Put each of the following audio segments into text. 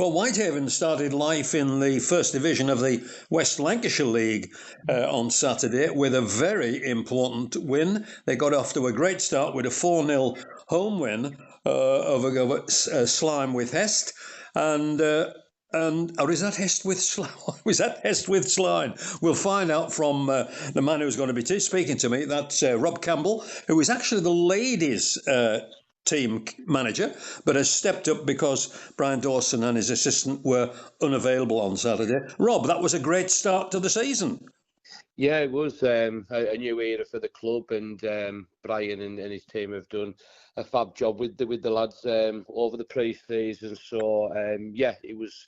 Well, Whitehaven started life in the first division of the West Lancashire League on Saturday with a very important win. They got off to a great start with a 4-0 home win over Slyne with Hest. Or is that Hest with Slyne? Was that Hest with Slyne? We'll find out from the man who's going to be speaking to me. That's Rob Campbell, who is actually the ladies' team manager, but has stepped up because Brian Dawson and his assistant were unavailable on Saturday. Rob, that was a great start to the season. Yeah, it was a new era for the club, and Brian and his team have done a fab job with the lads over the pre-season. So yeah, it was.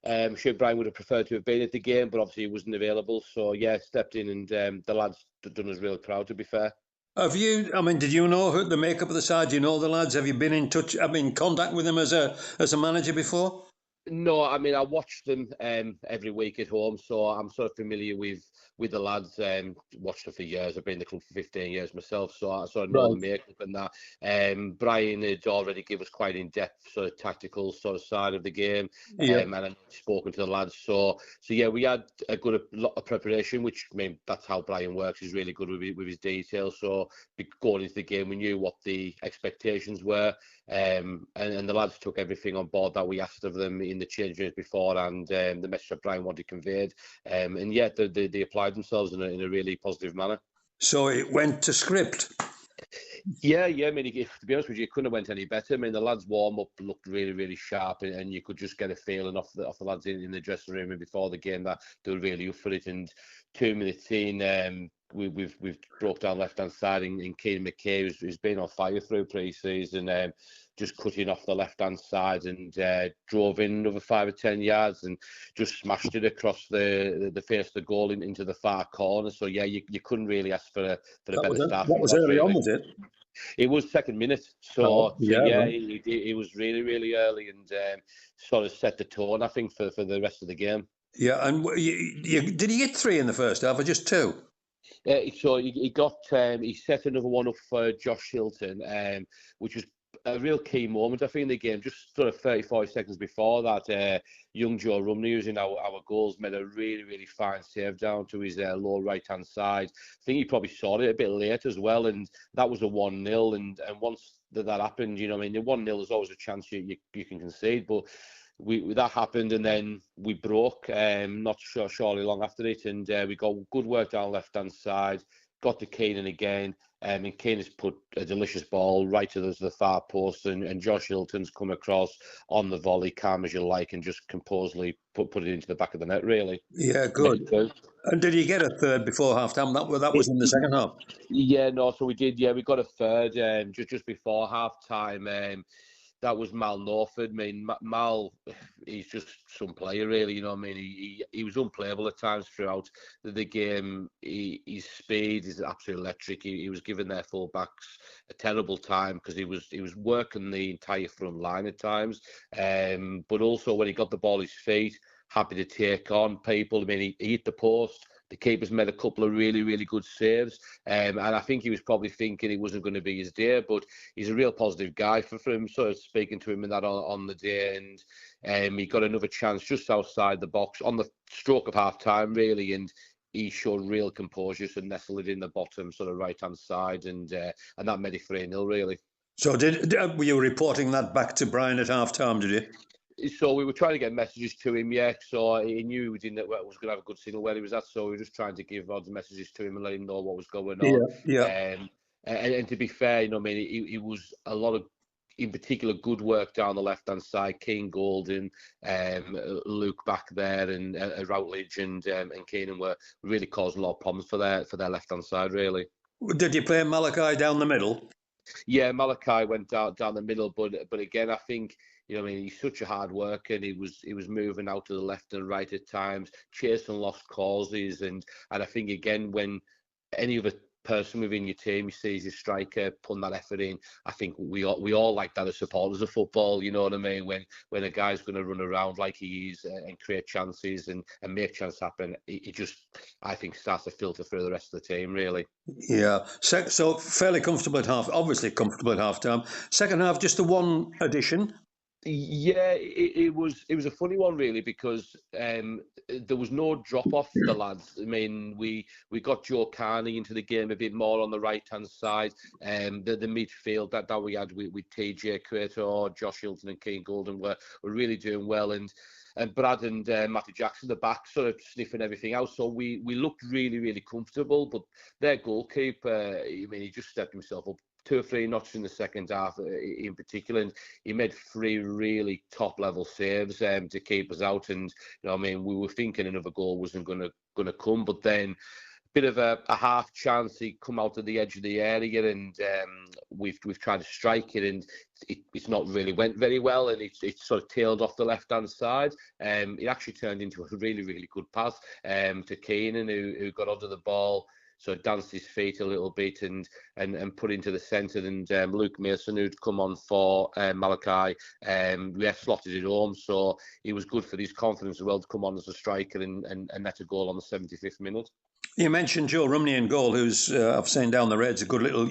I'm sure Brian would have preferred to have been at the game, but obviously he wasn't available. So yeah, stepped in, and the lads done us really proud. To be fair. Did you know the makeup of the side? Do you know the lads? Have you been in touch? In contact with them as a manager before? No, I mean I watch them every week at home, so I'm sort of familiar with the lads. Watched them for years. I've been in the club for 15 years myself, so I sort of know the makeup and that. Brian had already given us quite in-depth sort of tactical sort of side of the game, and I've spoken to the lads. So yeah, we had a lot of preparation, which I mean that's how Brian works. He's really good with his details. So going into the game, we knew what the expectations were, and the lads took everything on board that we asked of them in the change rooms before, and the message that Brian wanted conveyed, and yeah, they applied themselves in a really positive manner. So it went to script. Yeah. I mean, to be honest with you, it couldn't have went any better. I mean, the lads' warm up looked really, really sharp, and you could just get a feeling off the lads in the dressing room and before the game that they were really up for it. And 2 minutes in, we've broke down left hand side, and Keenan McKay who's been on fire through pre-season, just cutting off the left hand side and drove in another 5 or 10 yards and just smashed it across the face of the goal into the far corner. So yeah, you couldn't really ask for a better start. That was early on, was it? It was second minute, so yeah, it was really, really early, and sort of set the tone, I think, for the rest of the game. Yeah, and did he get 3 in the first half or just 2? So he set another one up for Josh Hilton, which was a real key moment, I think, in the game. Just sort of 35 seconds before that, young Joe Rumney, who's in our goals, made a really, really fine save down to his low right-hand side. I think he probably saw it a bit late as well, and that was a 1-0. And once that happened, you know, I mean, the 1-0 is always a chance you can concede, but that happened, and then we broke not surely long after it, and we got good work down left-hand side, got to Keenan again, and Keenan's put a delicious ball right to the far post, and Josh Hilton's come across on the volley, calm as you like, and just composedly put it into the back of the net, really. Yeah, good. And did you get a third before half-time? That was in the second half? Yeah, no, so we did, yeah, we got a third just before half-time. That was Mal Norford. I mean, Mal, he's just some player, really. You know what I mean? He was unplayable at times throughout the game. His speed is absolutely electric. He was giving their full-backs a terrible time because he was working the entire front line at times. But also when he got the ball at his feet, happy to take on people. I mean, he hit the post. The keeper's made a couple of really, really good saves. And I think he was probably thinking it wasn't going to be his day, but he's a real positive guy for him, sort of speaking to him in that on the day. And he got another chance just outside the box on the stroke of half-time, really. And he showed real composure and nestled it in the bottom sort of right-hand side. And that made it 3-0, really. So were you reporting that back to Brian at half-time, did you? So we were trying to get messages to him, yeah. So he knew he was going to have a good signal where he was at. So we were just trying to give odds messages to him and let him know what was going on. Yeah. And to be fair, you know, I mean, it was a lot of, in particular, good work down the left-hand side. Keane Golden, Luke back there, and Routledge and Keenan were really causing a lot of problems for their left-hand side, really. Did you play Malachi down the middle? Yeah, Malachi went down the middle, but again, I think, you know, I mean, he's such a hard worker, and he was moving out to the left and right at times, chasing lost causes, and I think again, when any other person within your team sees your striker putting that effort in, I think we all like that as supporters of football. You know what I mean? When a guy's going to run around like he is and create chances and make chances happen, it just, I think, starts to filter through the rest of the team, really. Yeah. So fairly comfortable at half. Obviously comfortable at half time. Second half, just the one addition. Yeah, it was a funny one really because there was no drop off the lads. I mean, we got Joe Carney into the game a bit more on the right hand side. The midfield that we had with TJ Cueto, Josh Hilton, and Keane Golden were really doing well, and Brad and Matty Jackson the back sort of sniffing everything out. So we looked really comfortable. But their goalkeeper, I mean, he just stepped himself up 2 or 3 notches in the second half in particular, and he made 3 really top level saves to keep us out. And I mean, we were thinking another goal wasn't going to come, but then bit of a half chance he come out of the edge of the area, and we've tried to strike it, and it's not really went very well, and it's sort of tailed off the left hand side. It actually turned into a really good pass to Keenan, who got onto the ball, so danced his feet a little bit and put into the centre, and Luke Mason, who'd come on for Malachi, we slotted it home, so he was good for his confidence as well to come on as a striker and net a goal on the 75th minute. You mentioned Joe Rumney in goal, who's I've seen down the Reds, a good little.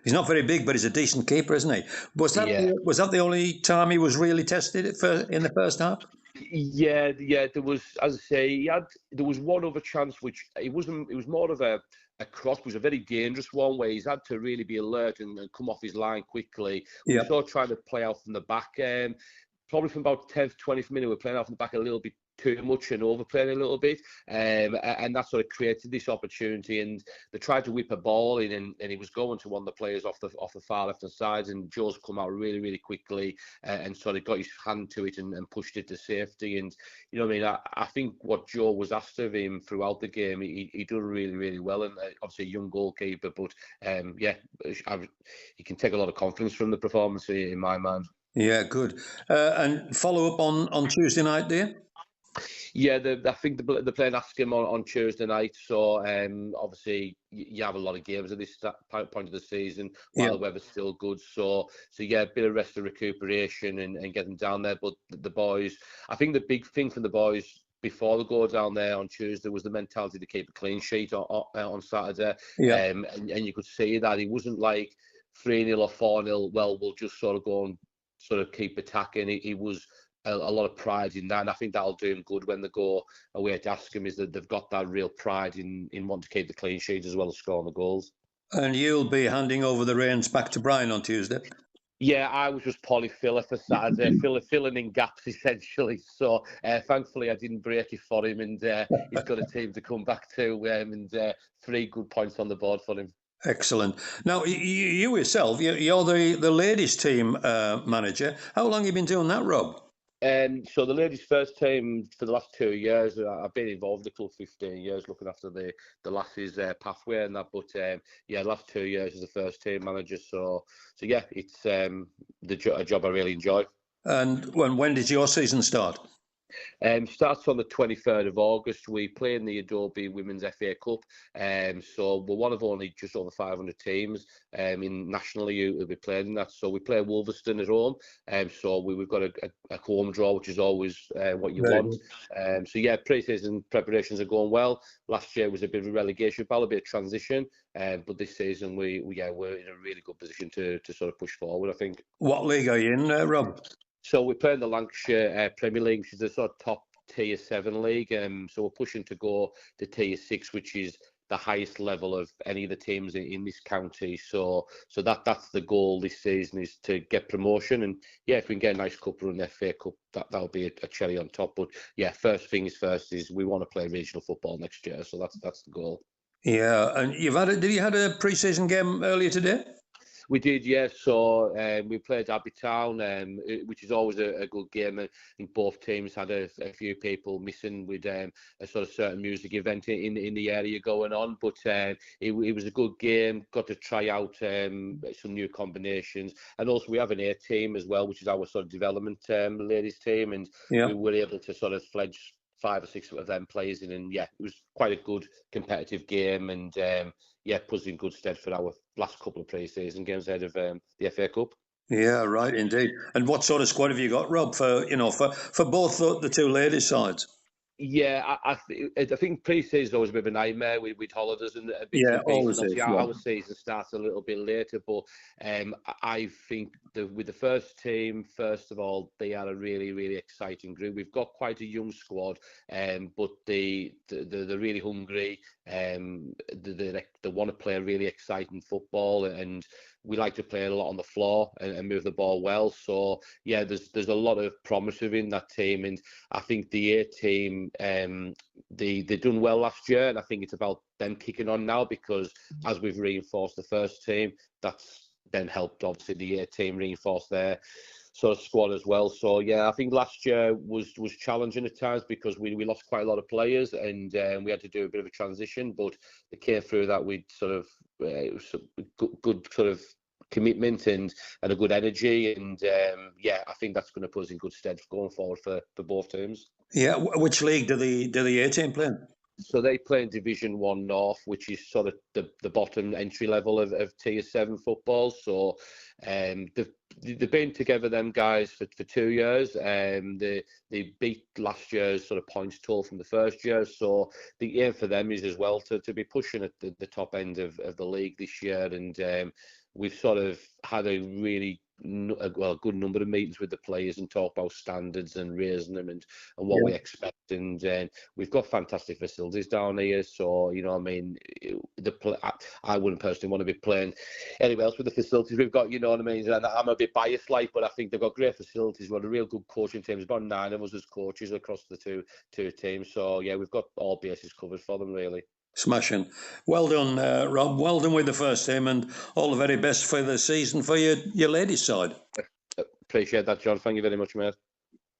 He's not very big, but he's a decent keeper, isn't he? Was that the only time he was really tested in the first half? Yeah. There was, as I say, there was one other chance which it was more of a cross. It was a very dangerous one where he's had to really be alert and come off his line quickly. We were sort of trying to play out from the back. Probably from about 10th, 20th minute, we were playing out from the back a little bit too much and overplaying a little bit, and that sort of created this opportunity. And they tried to whip a ball in, and he was going to one of the players off the far left hand side, and Joe's come out really quickly and sort of got his hand to it and pushed it to safety. And you know what I mean, I think what Joe was asked of him throughout the game, he done really well, and obviously a young goalkeeper, but he can take a lot of confidence from the performance in my mind. Yeah, good. And follow up on Tuesday night, dear? Yeah, I think they're playing Askham on Tuesday night. So obviously you have a lot of games at this point of the season while the weather's still good. So yeah, a bit of rest and recuperation and get them down there. But the boys, I think the big thing for the boys before they go down there on Tuesday was the mentality to keep a clean sheet on Saturday. And you could see that it wasn't like 3-0 or 4-0. Well, we'll just sort of go and sort of keep attacking. It was a lot of pride in that, and I think that'll do them good when they go away to Askham, is that they've got that real pride in wanting to keep the clean sheet as well as scoring the goals. And you'll be handing over the reins back to Brian on Tuesday? Yeah, I was just polyfiller for Saturday, filling in gaps essentially. So thankfully I didn't break it for him, and he's got a team to come back to, and 3 good points on the board for him. Excellent. Now, you yourself, you're the ladies' team manager. How long have you been doing that, Rob? So the ladies' first team for the last 2 years, I've been involved in the club 15 years, looking after the lasses' pathway and that. But the last 2 years as the first team manager. So yeah, it's a job I really enjoy. And when did your season start? Starts on the 23rd of August. We play in the Adobe Women's FA Cup. So we're one of only just over 500 teams nationally who be playing in that. So we play Wolverstone at home. So we've got a home draw, which is always what you want. So yeah, pre-season preparations are going well. Last year was a bit of a relegation battle, a bit of transition. But this season we're in a really good position to sort of push forward, I think. What league are you in, Rob? So we're playing the Lancashire Premier League, which is a sort of top tier 7 league. So we're pushing to go to tier 6, which is the highest level of any of the teams in this county. So that's the goal this season, is to get promotion. And yeah, if we can get a nice cup run in the FA Cup, that'll be a cherry on top. But yeah, first things first is we want to play regional football next year. So that's the goal. Yeah, and did you had a pre-season game earlier today? We did, yeah. So we played Abbey Town, which is always a good game. I think both teams had a few people missing with a sort of certain music event in the area going on. But it was a good game. Got to try out some new combinations. And also we have an A team as well, which is our sort of development ladies team. And we were able to sort of fledge 5 or 6 of them players in. And yeah, it was quite a good competitive game. And put us in good stead for our last couple of pre-season games ahead of the FA Cup. Yeah, right, indeed. And what sort of squad have you got, Rob, for both the 2 ladies' sides? Yeah, I think pre-season is always a bit of a nightmare with holidays and bits Yeah, and pieces. always is. Obviously, Yeah. our season starts a little bit later, but I think with the first team, first of all, they are a really, really exciting group. We've got quite a young squad, but they're really hungry. They want to play a really exciting football, and we like to play a lot on the floor and move the ball well. So yeah, there's a lot of promise within that team, and I think the A team, they done well last year, and I think it's about them kicking on now, because as we've reinforced the first team, that's then helped obviously the A team reinforce their sort of squad as well. So yeah, I think last year was challenging at times because we lost quite a lot of players, and we had to do a bit of a transition, but they came through that with sort of good sort of commitment and a good energy, and yeah, I think that's going to put us in good stead going forward for both teams. Yeah, which league do the A team play in? So they play in Division 1 North, which is sort of the bottom entry level of Tier 7 football. So they've been together, them guys, for 2 years. They beat last year's sort of points total from the first year. So the aim for them is as well to be pushing at the top end of the league this year. And we've sort of had a really good number of meetings with the players and talk about standards and raising them and what we expect. And we've got fantastic facilities down here, so you know what I mean, I wouldn't personally want to be playing anywhere else with the facilities we've got, you know what I mean. And I'm a bit biased, like, but I think they've got great facilities. We've got a real good coaching team. There's about 9 of us as coaches across the two teams, so yeah, we've got all bases covered for them, really. Smashing. Well done, Rob. Well done with the first team, and all the very best for the season for your ladies' side. Appreciate that, John. Thank you very much, mate.